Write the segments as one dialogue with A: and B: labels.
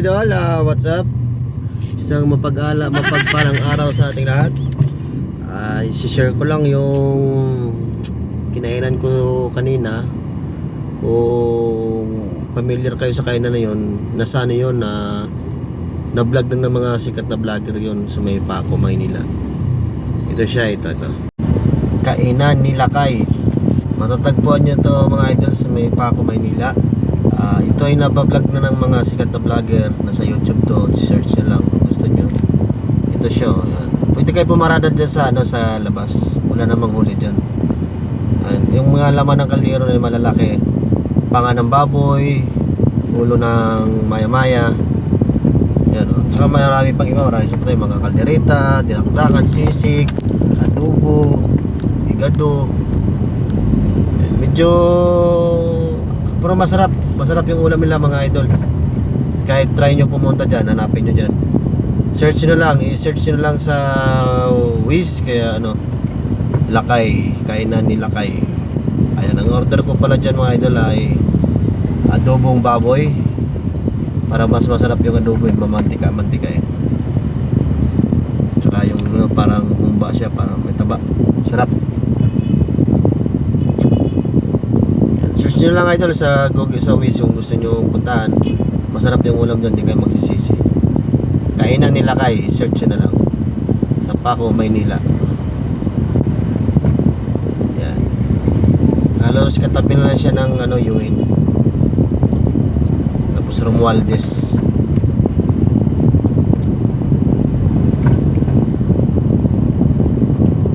A: idol, what's up? Isang mapagpalang araw sa ating lahat. I-share ko lang yung kinainan ko kanina. Kung familiar kayo sa kainan na yun, nasaan yun na vlog lang ng mga sikat na vlogger yun sa may Paco, Maynila. Ito siya, ito. Kainan ni Lakay. Matatagpuan nyo to mga idol sa may Paco, Maynila. Ito ay nabablog na ng mga sikat na vlogger. Nasa YouTube to, search nyo lang kung gusto nyo. Ito siya, ayan. Pwede kayo pumarada dyan sa, sa labas. Wala namang huli dyan. Ayan. Yung mga laman ng kaldero na malalaki, panga ng baboy, ulo ng maya-maya. Yan, tsaka marami pang iba. Marami sa mga kaldereta, dinakdakan, sisig, adobo, higado. Medyo pero masarap yung ulam nila mga idol. Kahit try nyo pumunta dyan, hanapin nyo dyan, search nyo lang, i-search nyo lang sa Wish, kaya Lakay, kainan ni Lakay. Ayan, ang order ko pala dyan mga idol ay adobong baboy. Para mas masarap yung adobo, mamantika tsaka yung parang humba siya, parang may taba, sarap. Search nyo lang idol sa Google, sa Wish kung gusto nyo puntahan. Masarap yung ulam dyan, di kayo magsisisi. Kainan ni Lakay, search nyo na lang sa Paco, Maynila. Yan. Halos katabi na lang siya ng Yuin, tapos Romualdez.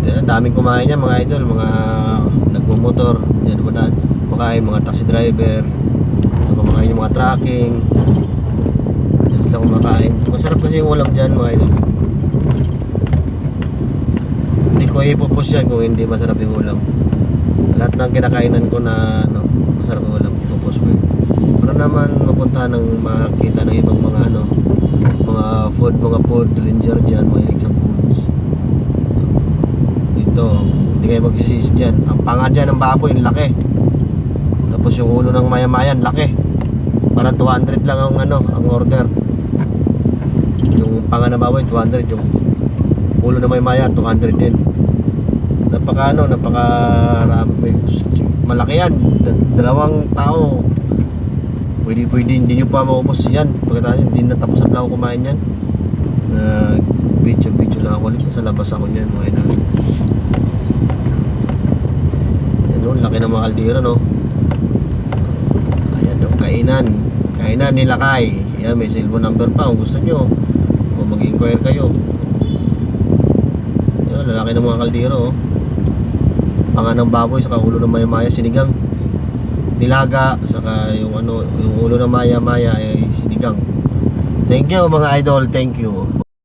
A: Yan, daming kumain niya mga idol, mga nagmumotor yan, kumakain, mga taxi driver, kumakain yung mga trucking. Yan sila kumakain. Masarap kasi yung ulam dyan mga idol. Hindi ko ipopost yan kung hindi masarap yung ulam. Lahat ng kinakainan ko na masarap yung ulam, ipopost ko yun. Para naman mapunta ng makita ng ibang mga mga food ranger dyan, mga hilig sa foods. Dito, hindi kayo magsisisi dyan. Ang panga dyan ng baboy, yung laki. Tapos yung ulo ng maya-mayan, laki. Parang 200 lang ang order. Yung panga ng baboy, 200. Yung ulo ng maya-maya, 200 din. Napakarami. Malaki yan. Dalawang tao. Pwede hindi nyo pa maubos yan. Pagkatapos hindi na tapos na pala ako kumain yan. Video lang ako ulit. Sa labas ako yan. Yan, laki ng mga kaldero, no? Kainan ni Lakay. Yan, may cellphone number pa kung gusto nyo o mag-inquire kayo. Yan, lalaki ng mga kaldero, oh. Panga ng baboy, saka ulo ng maya-maya, sinigang, nilaga, saka yung ulo ng maya-maya ay sinigang. Thank you mga idol, thank you.